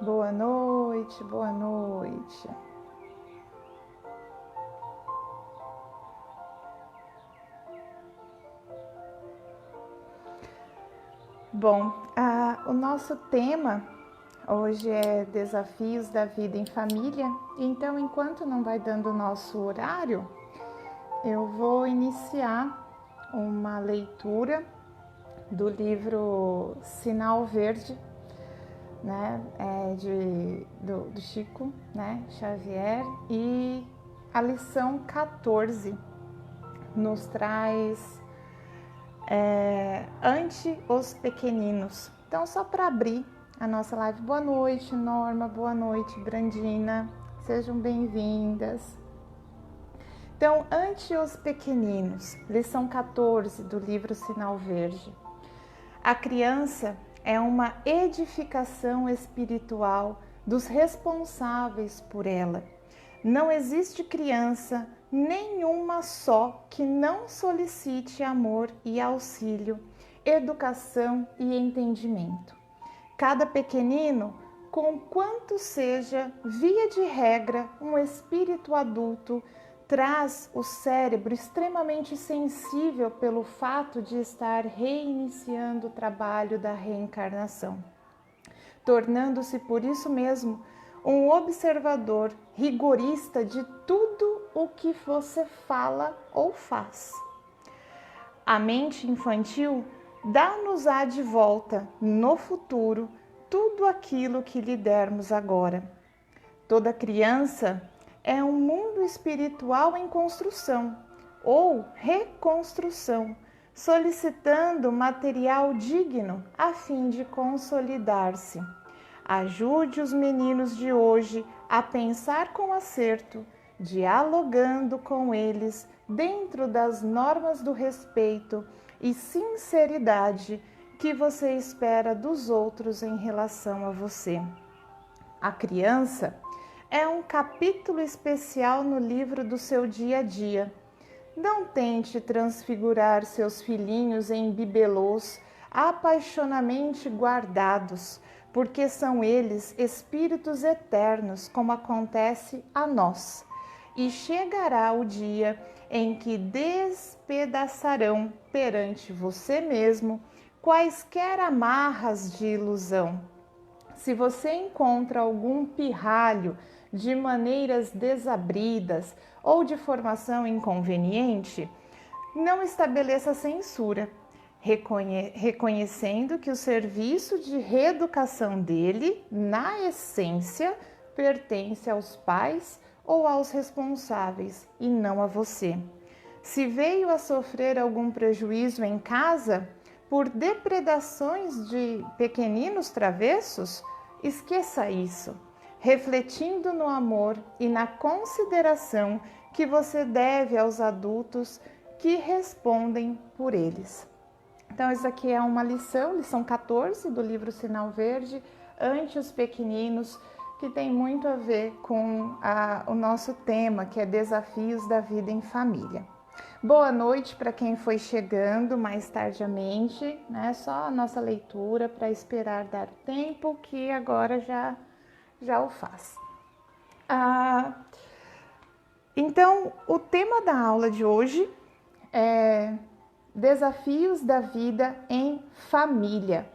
Boa noite, boa noite. Bom, o nosso tema hoje é desafios da vida em família. Então, enquanto não vai dando o nosso horário, eu vou iniciar uma leitura do livro Sinal Verde, né, do Chico, né, Xavier, e a lição 14 nos traz ante os pequeninos. Então, só para abrir a nossa live, boa noite, Norma, boa noite, Brandina, sejam bem-vindas. Então, ante os pequeninos, lição 14 do livro Sinal Verde. A criança é uma edificação espiritual dos responsáveis por ela. Não existe criança nenhuma só que não solicite amor e auxílio, educação e entendimento. Cada pequenino, conquanto seja, via de regra, um espírito adulto, traz o cérebro extremamente sensível pelo fato de estar reiniciando o trabalho da reencarnação, tornando-se por isso mesmo um observador rigorista de tudo o que você fala ou faz. A mente infantil dá-nos-á de volta, no futuro, tudo aquilo que lhe dermos agora. Toda criança é um mundo espiritual em construção ou reconstrução, solicitando material digno a fim de consolidar-se. Ajude os meninos de hoje a pensar com acerto, dialogando com eles dentro das normas do respeito e sinceridade que você espera dos outros em relação a você. A criança é um capítulo especial no livro do seu dia a dia. Não tente transfigurar seus filhinhos em bibelôs apaixonadamente guardados, porque são eles espíritos eternos, como acontece a nós. E chegará o dia em que despedaçarão perante você mesmo quaisquer amarras de ilusão. Se você encontra algum pirralho de maneiras desabridas ou de formação inconveniente, não estabeleça censura, reconhecendo que o serviço de reeducação dele, na essência, pertence aos pais ou aos responsáveis e não a você. Se veio a sofrer algum prejuízo em casa por depredações de pequeninos travessos, esqueça isso, refletindo no amor e na consideração que você deve aos adultos que respondem por eles. Então, isso aqui é uma lição 14 do livro Sinal Verde, ante os pequeninos, que tem muito a ver com o nosso tema, que é desafios da vida em família. Boa noite para quem foi chegando mais tardiamente, né? Só a nossa leitura para esperar dar o tempo, que agora já o faz. Então, o tema da aula de hoje é desafios da vida em família.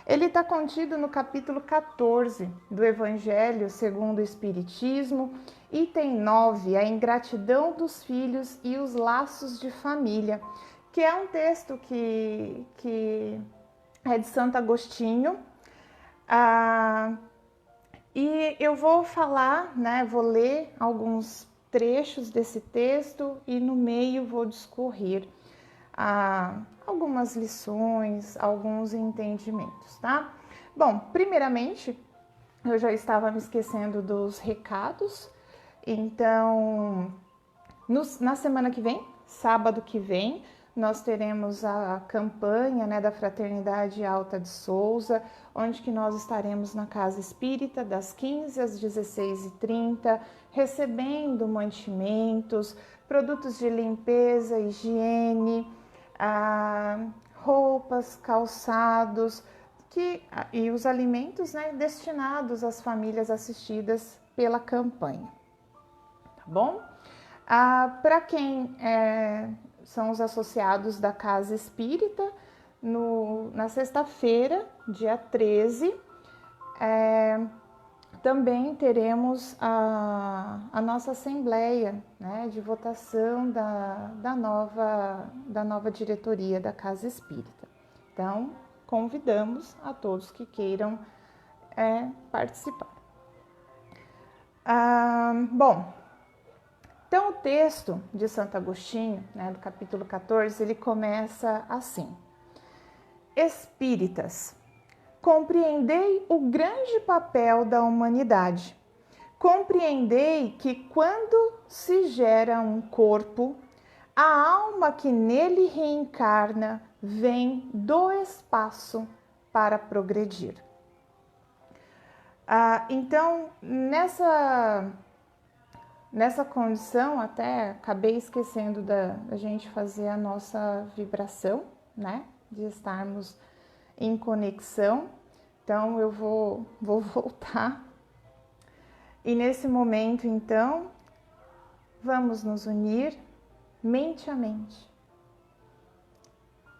Ele está contido no capítulo 14 do Evangelho segundo o Espiritismo, item 9, a ingratidão dos filhos e os laços de família, que é um texto que é de Santo Agostinho. E eu vou falar, né, vou ler alguns trechos desse texto e no meio vou discorrer algumas lições, alguns entendimentos, tá? Bom, primeiramente, eu já estava me esquecendo dos recados, então, na semana que vem, sábado que vem, nós teremos a campanha, né, da Fraternidade Alta de Souza, onde que nós estaremos na Casa Espírita das 15 às 16h30, recebendo mantimentos, produtos de limpeza, higiene, roupas, calçados, e os alimentos, né, destinados às famílias assistidas pela campanha. Tá bom? Para quem são os associados da Casa Espírita, na sexta-feira, dia 13, também teremos a nossa assembleia, né, de votação da nova diretoria da Casa Espírita. Então, convidamos a todos que queiram participar. Bom, então o texto de Santo Agostinho, né, do capítulo 14, ele começa assim: Espíritas, compreendei o grande papel da humanidade. Compreendei que quando se gera um corpo, a alma que nele reencarna vem do espaço para progredir. Então, nessa condição, até acabei esquecendo da gente fazer a nossa vibração, né? De estarmos em conexão. Então, eu vou voltar. E nesse momento, então, vamos nos unir mente a mente.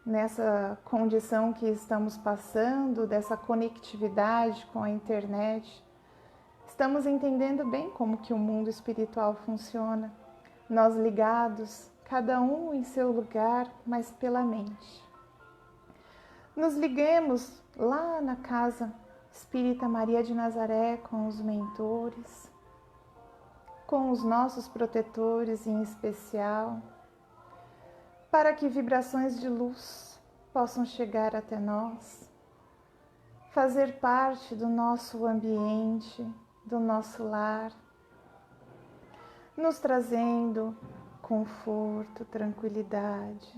Nessa condição que estamos passando, dessa conectividade com a internet, estamos entendendo bem como que o mundo espiritual funciona. Nós ligados, cada um em seu lugar, mas pela mente. Nos liguemos lá na Casa Espírita Maria de Nazaré com os mentores, com os nossos protetores em especial, para que vibrações de luz possam chegar até nós, fazer parte do nosso ambiente, do nosso lar, nos trazendo conforto, tranquilidade,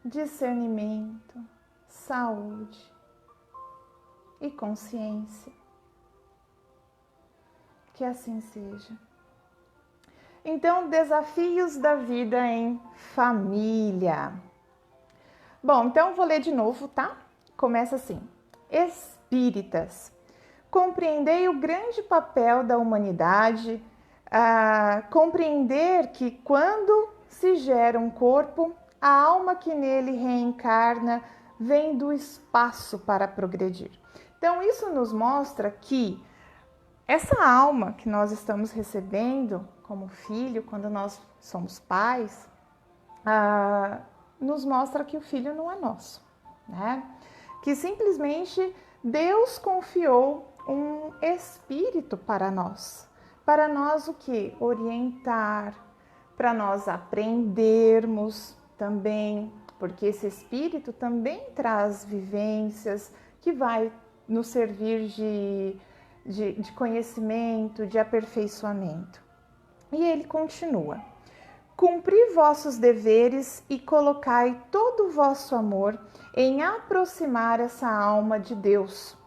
discernimento, saúde e consciência. Que assim seja. Então, desafios da vida em família. Bom, então vou ler de novo, tá? Começa assim: Espíritas, compreendei o grande papel da humanidade, compreender que quando se gera um corpo, a alma que nele reencarna vem do espaço para progredir. Então, isso nos mostra que essa alma que nós estamos recebendo como filho, quando nós somos pais, nos mostra que o filho não é nosso, né? Que simplesmente Deus confiou um espírito para nós o que? Orientar, para nós aprendermos também, porque esse espírito também traz vivências que vai nos servir de conhecimento, de aperfeiçoamento. E ele continua: cumpri vossos deveres e colocai todo o vosso amor em aproximar essa alma de Deus.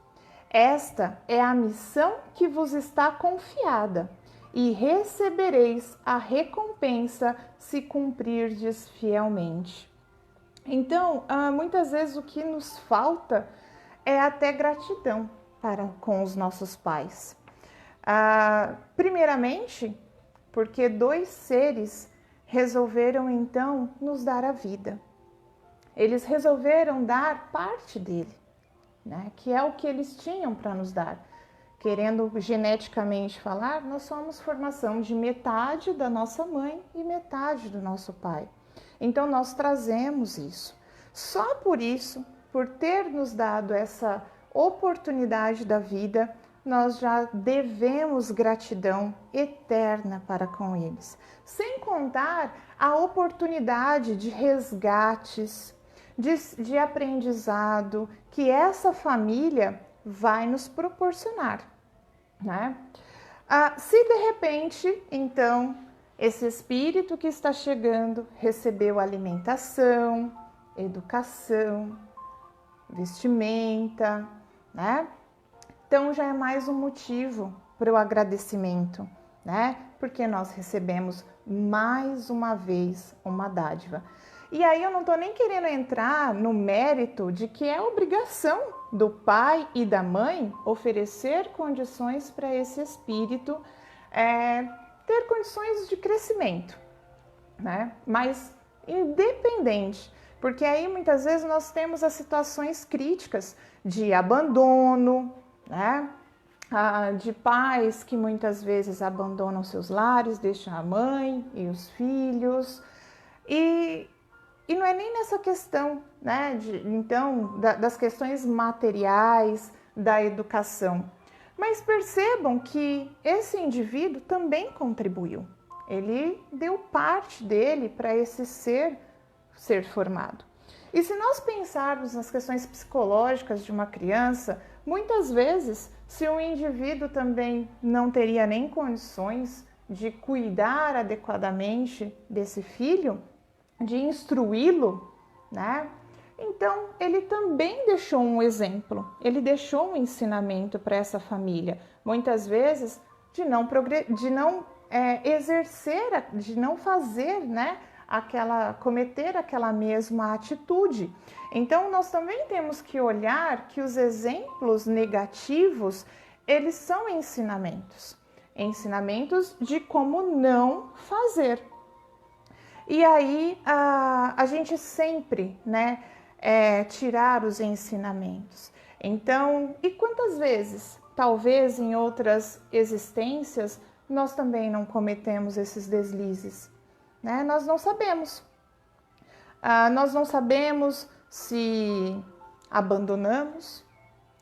Esta é a missão que vos está confiada, e recebereis a recompensa se cumprirdes fielmente. Então, muitas vezes o que nos falta é até gratidão com os nossos pais. Primeiramente, porque dois seres resolveram então nos dar a vida. Eles resolveram dar parte dele, né? Que é o que eles tinham para nos dar. Querendo geneticamente falar, nós somos formação de metade da nossa mãe e metade do nosso pai. Então nós trazemos isso. Só por isso, por ter nos dado essa oportunidade da vida, nós já devemos gratidão eterna para com eles. Sem contar a oportunidade de resgates, de aprendizado que essa família vai nos proporcionar, né? Se de repente, então, esse espírito que está chegando recebeu alimentação, educação, vestimenta, né? Então já é mais um motivo para o agradecimento, né? Porque nós recebemos mais uma vez uma dádiva. E aí eu não estou nem querendo entrar no mérito de que é obrigação do pai e da mãe oferecer condições para esse espírito ter condições de crescimento, né? Mas independente, porque aí muitas vezes nós temos as situações críticas de abandono, né? De pais que muitas vezes abandonam seus lares, deixam a mãe e os filhos, e não é nem nessa questão, né? Das questões materiais, da educação. Mas percebam que esse indivíduo também contribuiu. Ele deu parte dele para esse ser formado. E se nós pensarmos nas questões psicológicas de uma criança, muitas vezes, se um indivíduo também não teria nem condições de cuidar adequadamente desse filho, de instruí-lo, né? Então, ele também deixou um exemplo, ele deixou um ensinamento para essa família, muitas vezes de não exercer, de não fazer, né? Cometer aquela mesma atitude. Então, nós também temos que olhar que os exemplos negativos, eles são ensinamentos de como não fazer. E aí, a gente sempre, né, tirar os ensinamentos. Então, e quantas vezes, talvez em outras existências, nós também não cometemos esses deslizes, né? Nós não sabemos. Nós não sabemos se abandonamos,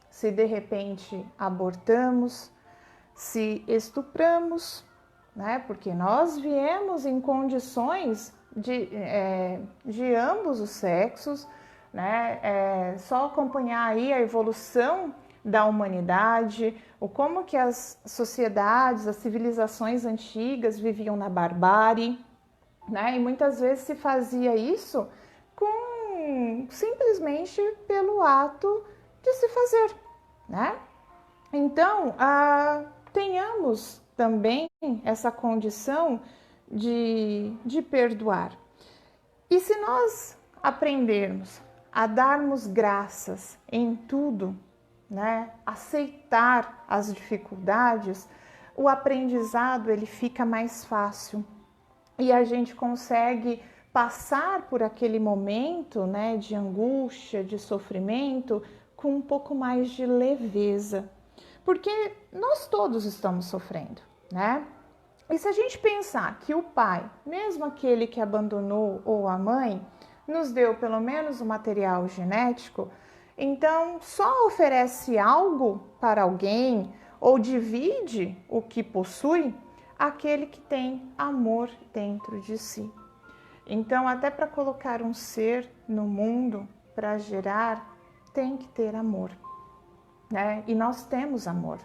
se de repente abortamos, se estupramos, né? Porque nós viemos em condições de ambos os sexos, né? Só acompanhar aí a evolução da humanidade, como que as sociedades, as civilizações antigas viviam na barbárie, né? E muitas vezes se fazia isso simplesmente pelo ato de se fazer, né? Então, tenhamos também essa condição de perdoar. E se nós aprendermos a darmos graças em tudo, né? Aceitar as dificuldades, o aprendizado ele fica mais fácil e a gente consegue passar por aquele momento, né, de angústia, de sofrimento, com um pouco mais de leveza, porque nós todos estamos sofrendo, né? E se a gente pensar que o pai, mesmo aquele que abandonou ou a mãe, nos deu pelo menos o material genético, então só oferece algo para alguém ou divide o que possui aquele que tem amor dentro de si. Então, até para colocar um ser no mundo, para gerar, tem que ter amor, né? E nós temos amor.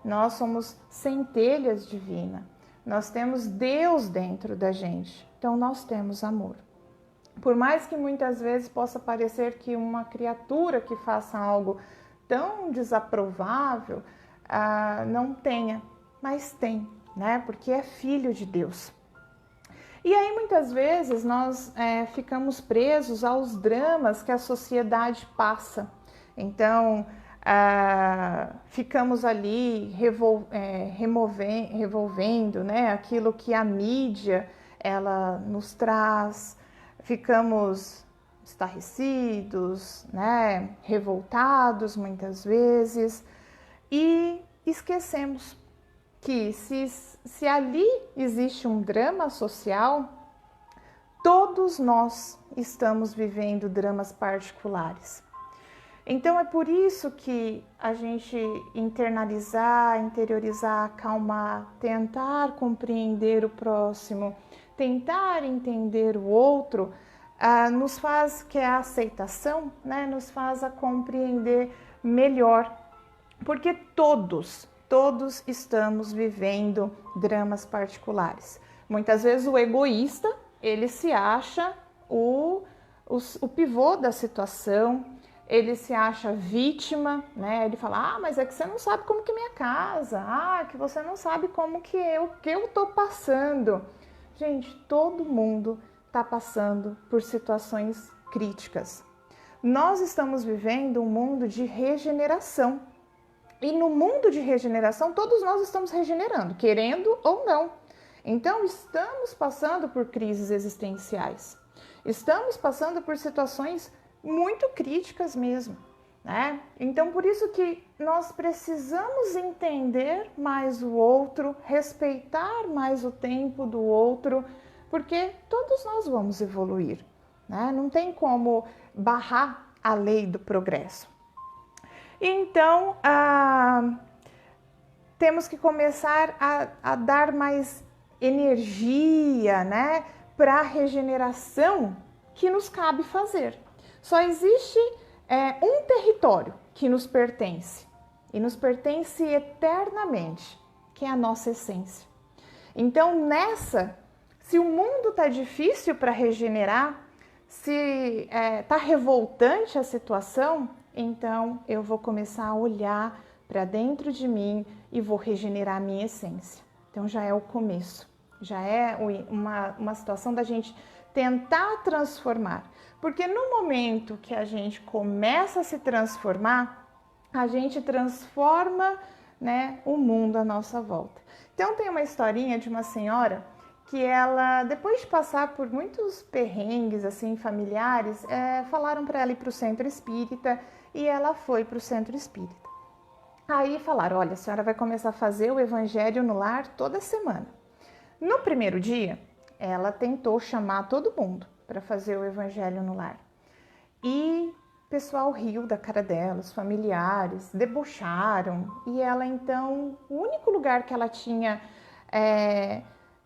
Nós somos centelhas divinas. Nós temos Deus dentro da gente. Então, nós temos amor. Por mais que muitas vezes possa parecer que uma criatura que faça algo tão desaprovável não tenha, mas tem, né? Porque é filho de Deus. E aí muitas vezes nós ficamos presos aos dramas que a sociedade passa. Então, ficamos ali revolvendo, né, aquilo que a mídia ela nos traz, ficamos estarrecidos, né, revoltados muitas vezes e esquecemos que se ali existe um drama social, todos nós estamos vivendo dramas particulares. Então é por isso que a gente interiorizar, acalmar, tentar compreender o próximo, tentar entender o outro, nos faz, que é a aceitação, né, nos faz a compreender melhor, porque todos estamos vivendo dramas particulares. Muitas vezes o egoísta, ele se acha o pivô da situação, ele se acha vítima, né? Ele fala, mas é que você não sabe como que é minha casa, que você não sabe como que eu tô passando. Gente, todo mundo está passando por situações críticas. nós estamos vivendo um mundo de regeneração. E no mundo de regeneração, todos nós estamos regenerando, querendo ou não. Então, estamos passando por crises existenciais. Estamos passando por situações muito críticas mesmo, né? Então, por isso que nós precisamos entender mais o outro, respeitar mais o tempo do outro, porque todos nós vamos evoluir, né? Não tem como barrar a lei do progresso. Então, temos que começar a dar mais energia, né, para a regeneração que nos cabe fazer. Só existe um território que nos pertence, e nos pertence eternamente, que é a nossa essência. Então, se o mundo está difícil para regenerar, se está revoltante a situação, então eu vou começar a olhar para dentro de mim e vou regenerar a minha essência. Então já é o começo, já é uma situação da gente tentar transformar. Porque no momento que a gente começa a se transformar, a gente transforma, né, o mundo à nossa volta. Então tem uma historinha de uma senhora que ela, depois de passar por muitos perrengues assim familiares, falaram para ela ir para o centro espírita, e ela foi para o centro espírita. Aí falaram, olha, a senhora vai começar a fazer o evangelho no lar toda semana. No primeiro dia, ela tentou chamar todo mundo para fazer o evangelho no lar. E o pessoal riu da cara dela, os familiares debocharam. E ela então, o único lugar que ela tinha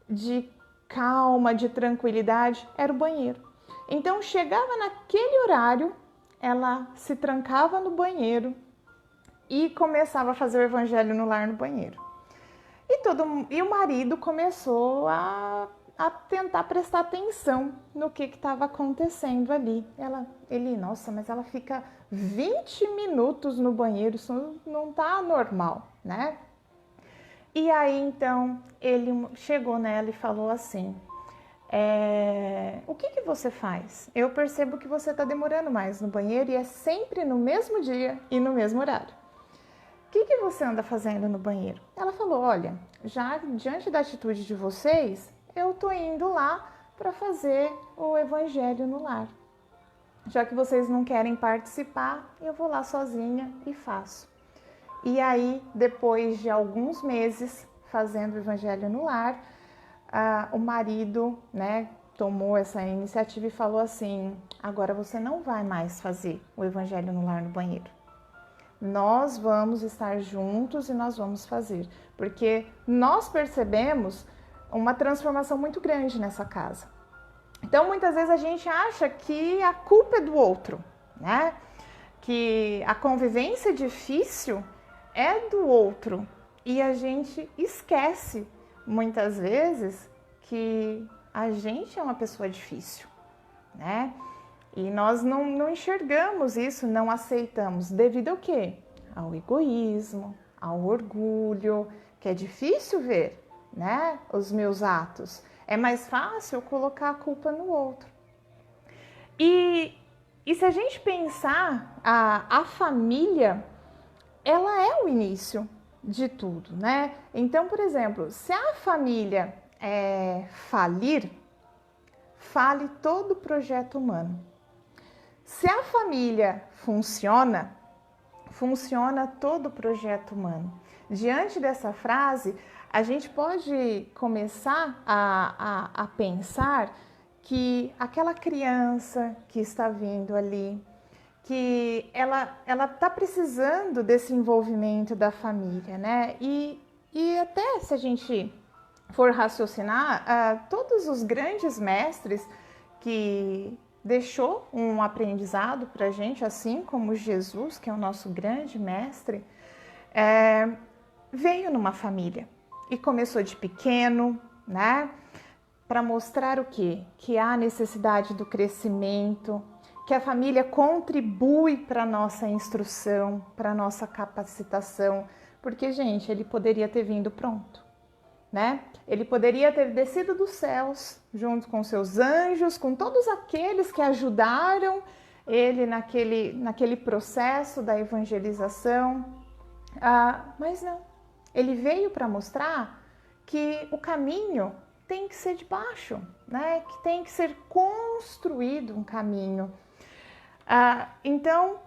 de calma, de tranquilidade, era o banheiro. Então chegava naquele horário, ela se trancava no banheiro e começava a fazer o evangelho no lar no banheiro. E o marido começou a tentar prestar atenção no que estava acontecendo ali. Nossa, mas ela fica 20 minutos no banheiro, isso não tá normal, né? E aí, então, ele chegou nela e falou assim, o que você faz? Eu percebo que você está demorando mais no banheiro e é sempre no mesmo dia e no mesmo horário. O que você anda fazendo no banheiro? Ela falou, olha, já diante da atitude de vocês, eu tô indo lá para fazer o evangelho no lar. Já que vocês não querem participar, eu vou lá sozinha e faço. E aí, depois de alguns meses fazendo o evangelho no lar, o marido, né, tomou essa iniciativa e falou assim, agora você não vai mais fazer o evangelho no lar no banheiro. Nós vamos estar juntos e nós vamos fazer, porque nós percebemos uma transformação muito grande nessa casa. Então, muitas vezes a gente acha que a culpa é do outro, né? Que a convivência difícil é do outro e a gente esquece, muitas vezes, que a gente é uma pessoa difícil, né? E nós não enxergamos isso, não aceitamos. Devido ao quê? Ao egoísmo, ao orgulho, que é difícil ver, né, os meus atos. É mais fácil colocar a culpa no outro. E se a gente pensar, a família, ela é o início de tudo, né? Então, por exemplo, se a família falir, fale todo o projeto humano. Se a família funciona, funciona todo o projeto humano. Diante dessa frase, a gente pode começar a pensar que aquela criança que está vindo ali, que ela está precisando desse envolvimento da família, né? E até se a gente for raciocinar, todos os grandes mestres que deixou um aprendizado para a gente, assim como Jesus, que é o nosso grande mestre, veio numa família e começou de pequeno, né? Para mostrar o quê? Que há necessidade do crescimento, que a família contribui para a nossa instrução, para a nossa capacitação, porque, gente, ele poderia ter vindo pronto, né? Ele poderia ter descido dos céus, junto com seus anjos, com todos aqueles que ajudaram ele naquele processo da evangelização, mas não, ele veio para mostrar que o caminho tem que ser de baixo, né? Que tem que ser construído um caminho. Então,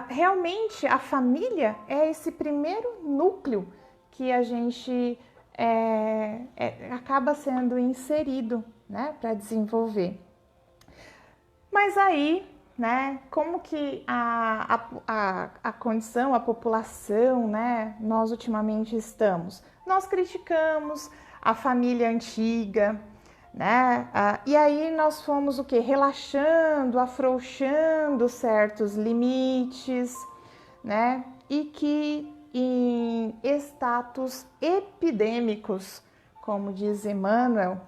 realmente a família é esse primeiro núcleo que a gente acaba sendo inserido, né, para desenvolver. Mas aí, né, como que a condição, a população, né, nós ultimamente estamos? Nós criticamos a família antiga, né? E aí nós fomos o quê? Relaxando, afrouxando certos limites, né? E que em status epidêmicos, como diz Emmanuel,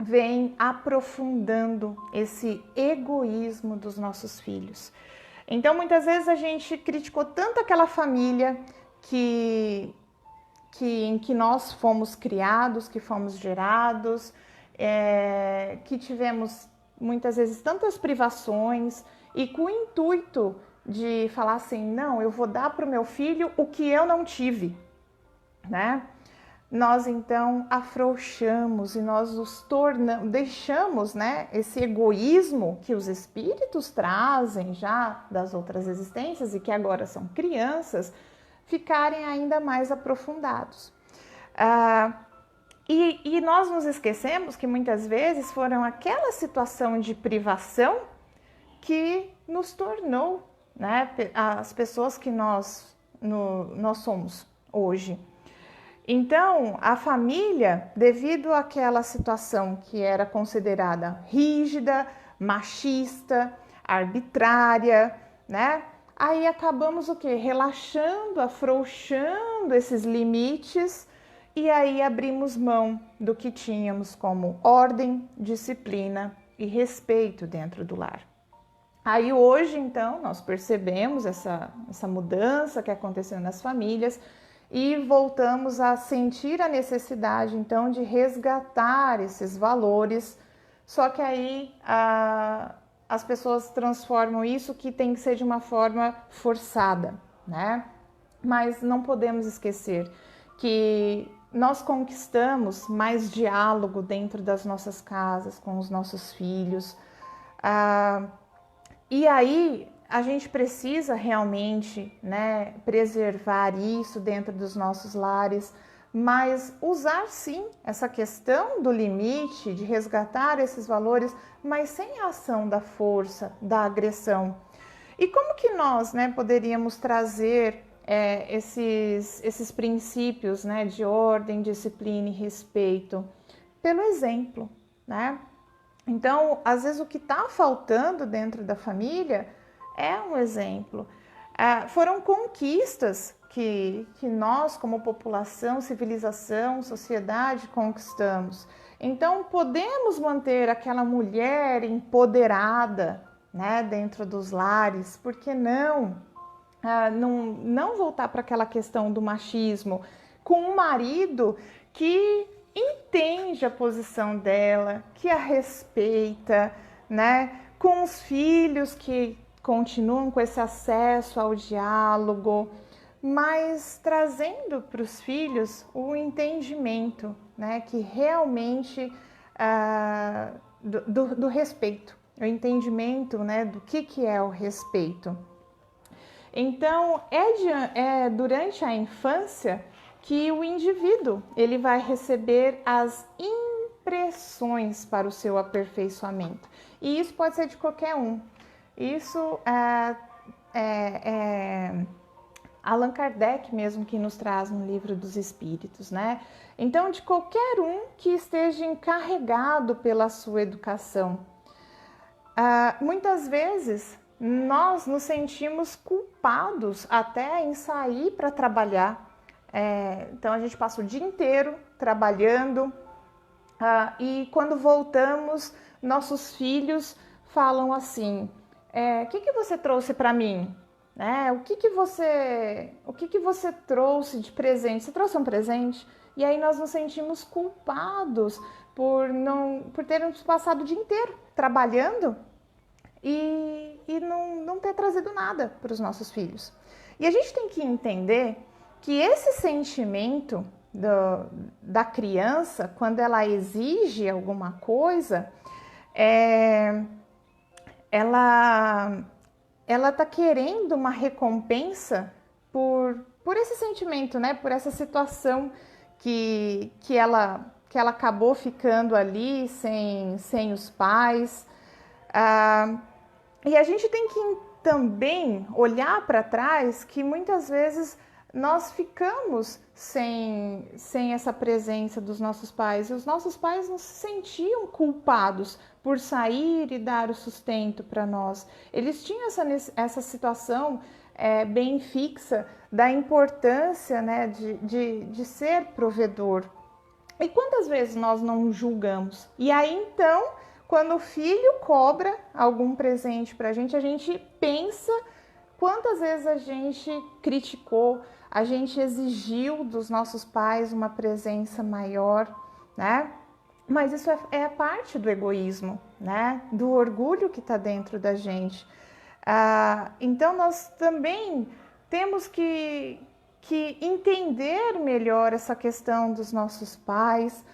vem aprofundando esse egoísmo dos nossos filhos. Então, muitas vezes a gente criticou tanto aquela família em que nós fomos criados, que fomos gerados, que tivemos muitas vezes tantas privações e com o intuito de falar assim, não, eu vou dar para o meu filho o que eu não tive, né? Nós então afrouxamos e nós nos deixamos, né, esse egoísmo que os espíritos trazem já das outras existências e que agora são crianças, ficarem ainda mais aprofundados. E nós nos esquecemos que muitas vezes foram aquela situação de privação que nos tornou, né, as pessoas que nós somos hoje. Então, a família, devido àquela situação que era considerada rígida, machista, arbitrária, né? Aí acabamos o quê? Relaxando, afrouxando esses limites e aí abrimos mão do que tínhamos como ordem, disciplina e respeito dentro do lar. Aí hoje, então, nós percebemos essa mudança que aconteceu nas famílias e voltamos a sentir a necessidade, então, de resgatar esses valores, só que aí as pessoas transformam isso que tem que ser de uma forma forçada, né? Mas não podemos esquecer que nós conquistamos mais diálogo dentro das nossas casas, com os nossos filhos, e aí a gente precisa realmente, né, preservar isso dentro dos nossos lares, mas usar sim essa questão do limite, de resgatar esses valores, mas sem a ação da força, da agressão. E como que nós, né, poderíamos trazer esses princípios, né, de ordem, disciplina e respeito? Pelo exemplo, né? Então, às vezes o que está faltando dentro da família é um exemplo. Foram conquistas que nós, como população, civilização, sociedade, conquistamos. Então, podemos manter aquela mulher empoderada, né, dentro dos lares, por que não? Não voltar para aquela questão do machismo, com um marido que entende a posição dela, que a respeita, né? Com os filhos que continuam com esse acesso ao diálogo, mas trazendo para os filhos o entendimento, né? Que realmente do respeito, o entendimento, né? Do que é o respeito. Então, é durante a infância que o indivíduo ele vai receber as impressões para o seu aperfeiçoamento. E isso pode ser de qualquer um. Isso é Allan Kardec mesmo que nos traz no Livro dos Espíritos, né? Então, de qualquer um que esteja encarregado pela sua educação. Muitas vezes, nós nos sentimos culpados até em sair para trabalhar. Então a gente passa o dia inteiro trabalhando e quando voltamos, nossos filhos falam assim: o que você trouxe para mim? O que você trouxe de presente? Você trouxe um presente? E aí nós nos sentimos culpados por termos passado o dia inteiro trabalhando e não ter trazido nada para os nossos filhos. E a gente tem que entender que esse sentimento da criança, quando ela exige alguma coisa, ela está querendo uma recompensa por esse sentimento, né? Por essa situação que ela acabou ficando ali sem os pais. E a gente tem que também olhar para trás que muitas vezes nós ficamos sem essa presença dos nossos pais. E os nossos pais não se sentiam culpados por sair e dar o sustento para nós. Eles tinham essa situação bem fixa da importância, né, de ser provedor. E quantas vezes nós não julgamos? E aí então, quando o filho cobra algum presente para a gente pensa quantas vezes a gente criticou, a gente exigiu dos nossos pais uma presença maior, né? Mas isso é a parte do egoísmo, né? Do orgulho que está dentro da gente. Então nós também temos que entender melhor essa questão dos nossos pais,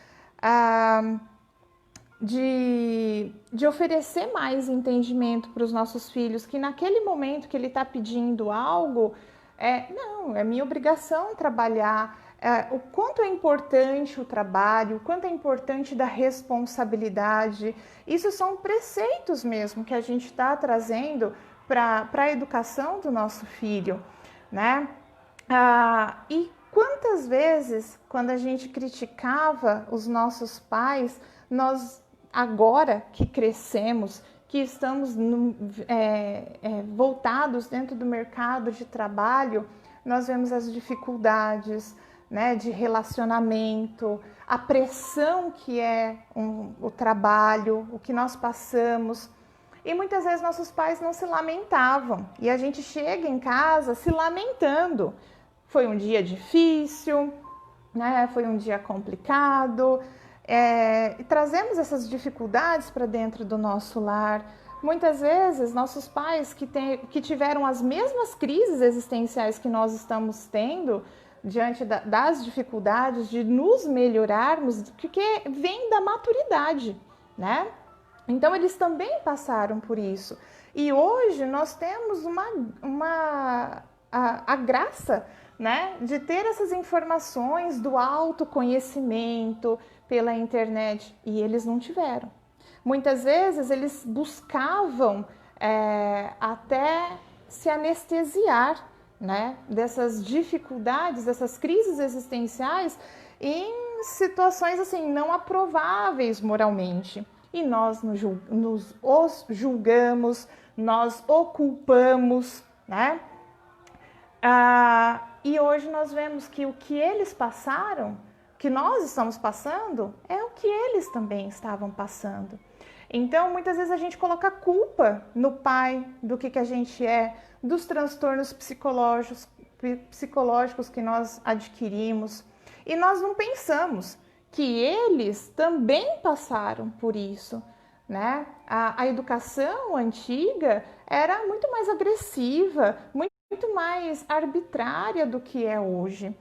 de oferecer mais entendimento para os nossos filhos, que naquele momento que ele está pedindo algo, não, é minha obrigação trabalhar, o quanto é importante o trabalho, o quanto é importante da responsabilidade. Isso são preceitos mesmo que a gente está trazendo para a educação do nosso filho, né? E quantas vezes, quando a gente criticava os nossos pais, nós, agora que crescemos, que estamos voltados dentro do mercado de trabalho, nós vemos as dificuldades, né, de relacionamento, a pressão que é o trabalho, o que nós passamos. E muitas vezes nossos pais não se lamentavam e a gente chega em casa se lamentando. Foi um dia difícil, né? Foi um dia complicado. E trazemos essas dificuldades para dentro do nosso lar. Muitas vezes nossos pais que tiveram as mesmas crises existenciais que nós estamos tendo diante das dificuldades de nos melhorarmos, porque vem da maturidade, né? Então eles também passaram por isso. E hoje nós temos a graça, né, de ter essas informações do autoconhecimento pela internet, e eles não tiveram. Muitas vezes eles buscavam até se anestesiar, né, dessas dificuldades, dessas crises existenciais em situações assim não aprováveis moralmente. E nós os julgamos, nós o culpamos, né? E hoje nós vemos que o que eles passaram, que nós estamos passando, é o que eles também estavam passando. Então, muitas vezes a gente coloca a culpa no pai do que a gente é, dos transtornos psicológicos que nós adquirimos, e nós não pensamos que eles também passaram por isso, né? A educação antiga era muito mais agressiva, muito mais arbitrária do que é hoje.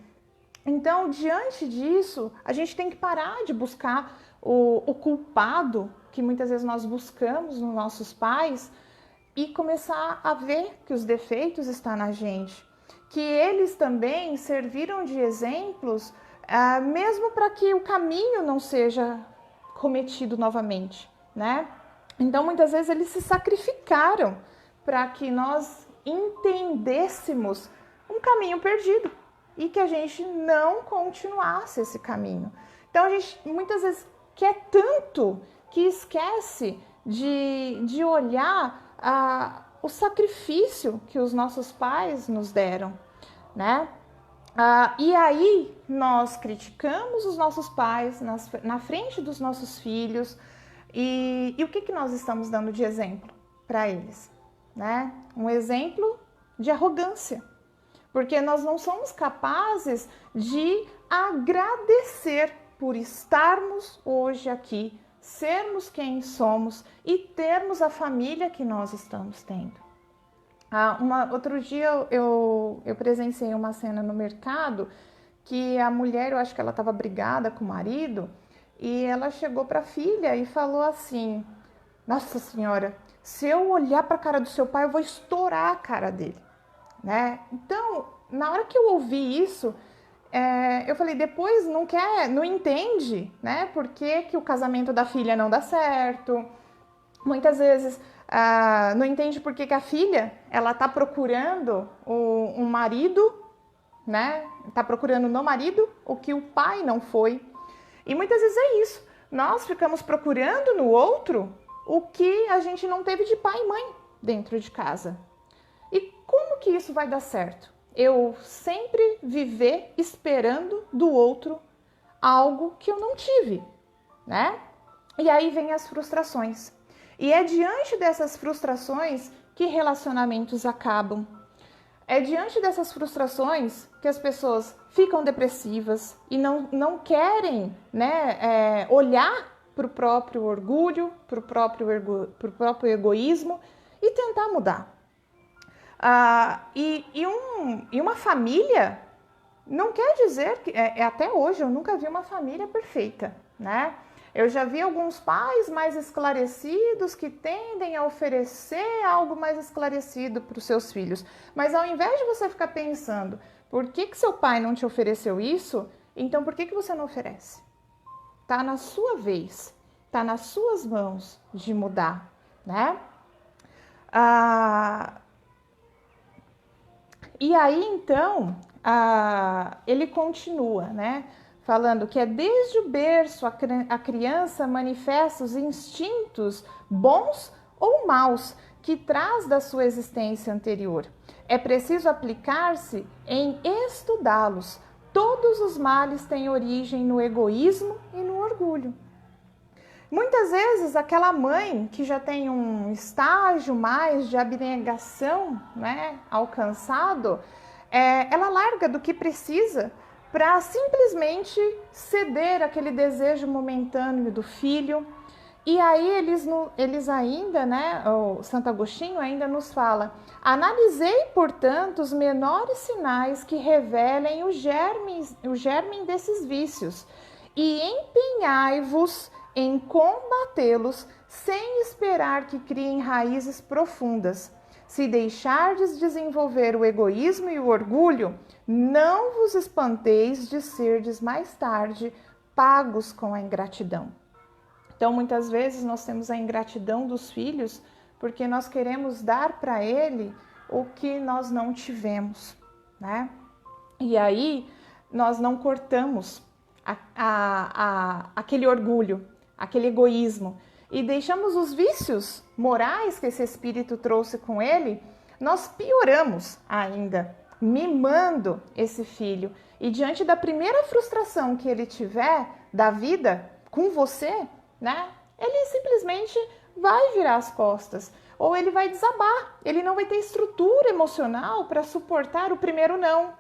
Então, diante disso, a gente tem que parar de buscar o culpado, que muitas vezes nós buscamos nos nossos pais, e começar a ver que os defeitos estão na gente, que eles também serviram de exemplos, mesmo para que o caminho não seja cometido novamente, né? Então, muitas vezes eles se sacrificaram para que nós entendêssemos um caminho perdido e que a gente não continuasse esse caminho. Então, a gente muitas vezes quer tanto que esquece de olhar o sacrifício que os nossos pais nos deram, né? E aí nós criticamos os nossos pais na frente dos nossos filhos, e o que nós estamos dando de exemplo para eles, né? Um exemplo de arrogância, porque nós não somos capazes de agradecer por estarmos hoje aqui sermos quem somos e termos a família que nós estamos tendo. Outro dia eu presenciei uma cena no mercado que a mulher, eu acho que ela estava brigada com o marido, e ela chegou para a filha e falou assim: nossa senhora, se eu olhar para a cara do seu pai, eu vou estourar a cara dele, né? Então, na hora que eu ouvi isso, eu falei, depois não entende, né? Por que o casamento da filha não dá certo? Muitas vezes não entende por que a filha ela tá procurando um marido, né? Tá procurando no marido o que o pai não foi. E muitas vezes é isso. Nós ficamos procurando no outro o que a gente não teve de pai e mãe dentro de casa. E como que isso vai dar certo? Eu sempre viver esperando do outro algo que eu não tive, né? E aí vem as frustrações. E é diante dessas frustrações que relacionamentos acabam. É diante dessas frustrações que as pessoas ficam depressivas e não querem, né, olhar para o próprio orgulho, para o próprio egoísmo e tentar mudar. E uma família não quer dizer que... até hoje eu nunca vi uma família perfeita, né? Eu já vi alguns pais mais esclarecidos que tendem a oferecer algo mais esclarecido para os seus filhos. Mas ao invés de você ficar pensando, por que seu pai não te ofereceu isso? Então por que você não oferece? Tá na sua vez, tá nas suas mãos de mudar, né? E aí então ele continua, né? Falando que é desde o berço a criança manifesta os instintos bons ou maus que traz da sua existência anterior. É preciso aplicar-se em estudá-los. Todos os males têm origem no egoísmo e no orgulho. Muitas vezes aquela mãe que já tem um estágio mais de abnegação, né, alcançado, ela larga do que precisa para simplesmente ceder aquele desejo momentâneo do filho. E aí eles ainda, né, o Santo Agostinho ainda nos fala: analisei, portanto, os menores sinais que revelem o germe desses vícios e empenhai-vos em combatê-los sem esperar que criem raízes profundas. Se deixardes desenvolver o egoísmo e o orgulho, não vos espanteis de serdes mais tarde pagos com a ingratidão. Então, muitas vezes nós temos a ingratidão dos filhos porque nós queremos dar para ele o que nós não tivemos, né? E aí nós não cortamos aquele orgulho, aquele egoísmo, e deixamos os vícios morais que esse espírito trouxe com ele, nós pioramos ainda, mimando esse filho. E diante da primeira frustração que ele tiver da vida com você, né, ele simplesmente vai virar as costas, ou ele vai desabar, ele não vai ter estrutura emocional para suportar o primeiro não,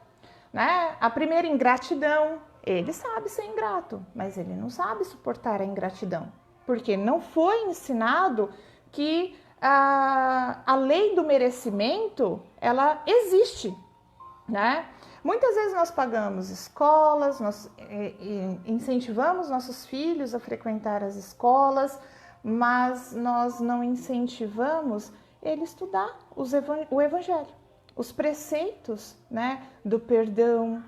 né, a primeira ingratidão. Ele sabe ser ingrato, mas ele não sabe suportar a ingratidão, porque não foi ensinado que a lei do merecimento, ela existe, né? Muitas vezes nós pagamos escolas, nós incentivamos nossos filhos a frequentar as escolas, mas nós não incentivamos ele a estudar o evangelho, os preceitos, né, do perdão,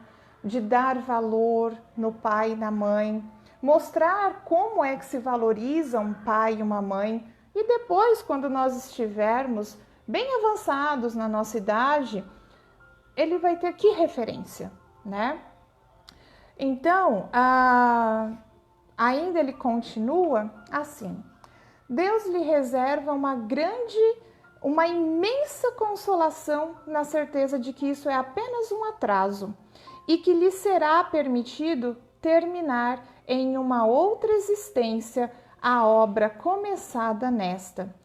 de dar valor no pai e na mãe, mostrar como é que se valoriza um pai e uma mãe. E depois, quando nós estivermos bem avançados na nossa idade, ele vai ter que referência, né? Então, ainda ele continua assim: Deus lhe reserva uma imensa consolação na certeza de que isso é apenas um atraso e que lhe será permitido terminar em uma outra existência a obra começada nesta,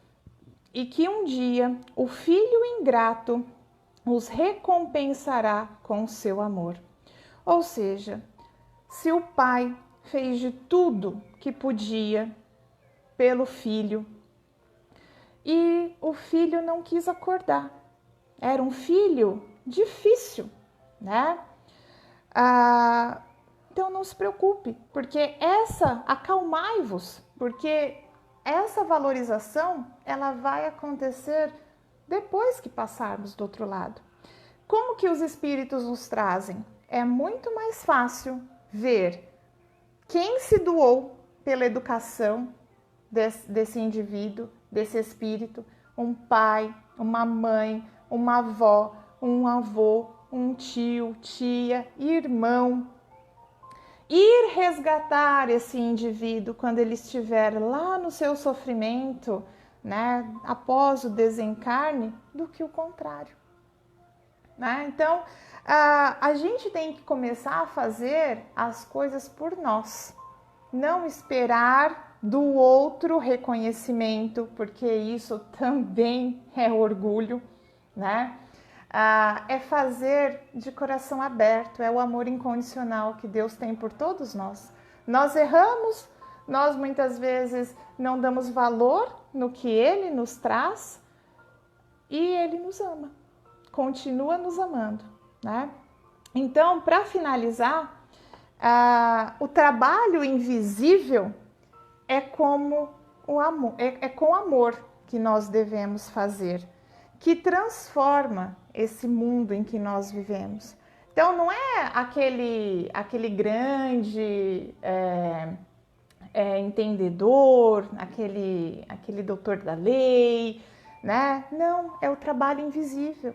e que um dia o filho ingrato os recompensará com seu amor. Ou seja, se o pai fez de tudo que podia pelo filho. E o filho não quis acordar. Era um filho difícil, né? Então não se preocupe, porque acalmai-vos, porque essa valorização, ela vai acontecer depois que passarmos do outro lado. Como que os espíritos nos trazem? É muito mais fácil ver quem se doou pela educação desse indivíduo, desse espírito, um pai, uma mãe, uma avó, um avô, um tio, tia, irmão. Ir resgatar esse indivíduo quando ele estiver lá no seu sofrimento, né, após o desencarne, do que o contrário. Né? Então, a gente tem que começar a fazer as coisas por nós, não esperar do outro reconhecimento, porque isso também é orgulho, né? É fazer de coração aberto, é o amor incondicional que Deus tem por todos nós. Nós erramos, nós muitas vezes não damos valor no que Ele nos traz e Ele nos ama, continua nos amando, né? Então, para finalizar, o trabalho invisível é como o amor, é com amor que nós devemos fazer, que transforma esse mundo em que nós vivemos. Então não é aquele grande entendedor, aquele doutor da lei, né? Não, é o trabalho invisível.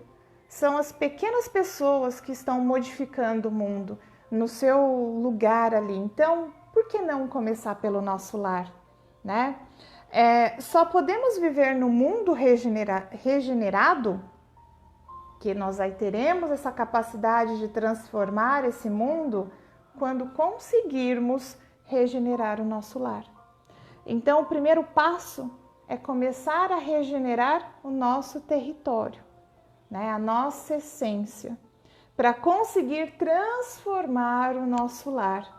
São as pequenas pessoas que estão modificando o mundo no seu lugar ali. Então, por que não começar pelo nosso lar, né? Só podemos viver no mundo regenerado, que nós aí teremos essa capacidade de transformar esse mundo, quando conseguirmos regenerar o nosso lar. Então, o primeiro passo é começar a regenerar o nosso território, né? A nossa essência, para conseguir transformar o nosso lar.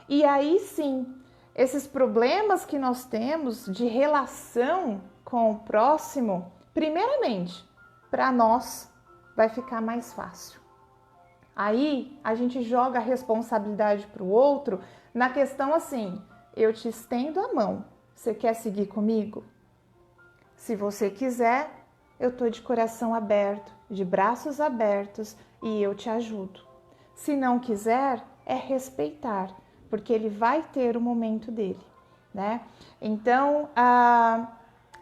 E aí sim, esses problemas que nós temos de relação com o próximo, primeiramente, para nós vai ficar mais fácil. Aí a gente joga a responsabilidade para o outro na questão assim: eu te estendo a mão, você quer seguir comigo? Se você quiser, eu estou de coração aberto, de braços abertos e eu te ajudo. Se não quiser, é respeitar, porque ele vai ter o momento dele, né? Então,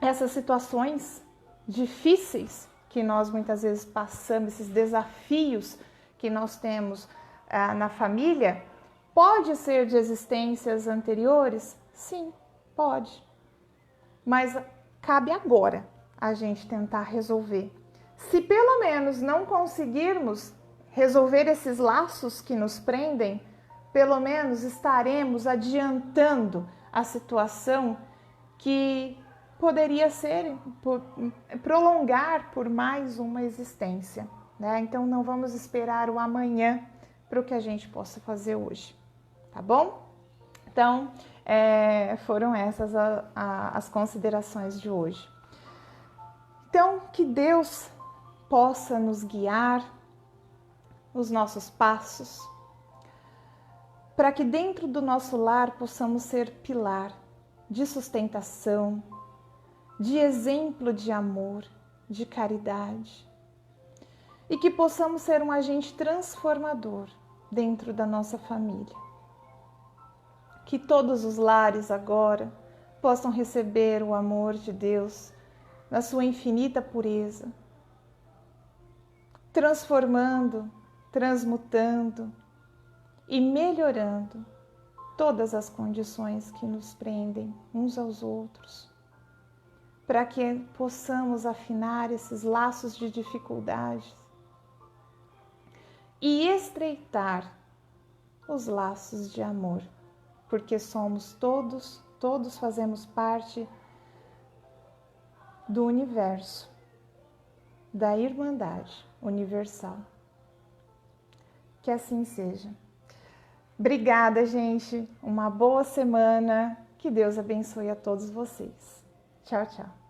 essas situações difíceis que nós muitas vezes passamos, esses desafios que nós temos na família, pode ser de existências anteriores? Sim, pode. Mas cabe agora a gente tentar resolver. Se pelo menos não conseguirmos resolver esses laços que nos prendem, pelo menos estaremos adiantando a situação que poderia ser prolongar por mais uma existência, né? Então não vamos esperar o amanhã para o que a gente possa fazer hoje, tá bom? Então foram essas as considerações de hoje. Então que Deus possa nos guiar os nossos passos, para que dentro do nosso lar possamos ser pilar de sustentação, de exemplo de amor, de caridade, e que possamos ser um agente transformador dentro da nossa família. Que todos os lares agora possam receber o amor de Deus na sua infinita pureza, transformando, transmutando e melhorando todas as condições que nos prendem uns aos outros, para que possamos afinar esses laços de dificuldades e estreitar os laços de amor, porque somos todos fazemos parte do universo, da Irmandade Universal. Que assim seja. Obrigada, gente. Uma boa semana. Que Deus abençoe a todos vocês. Tchau, tchau.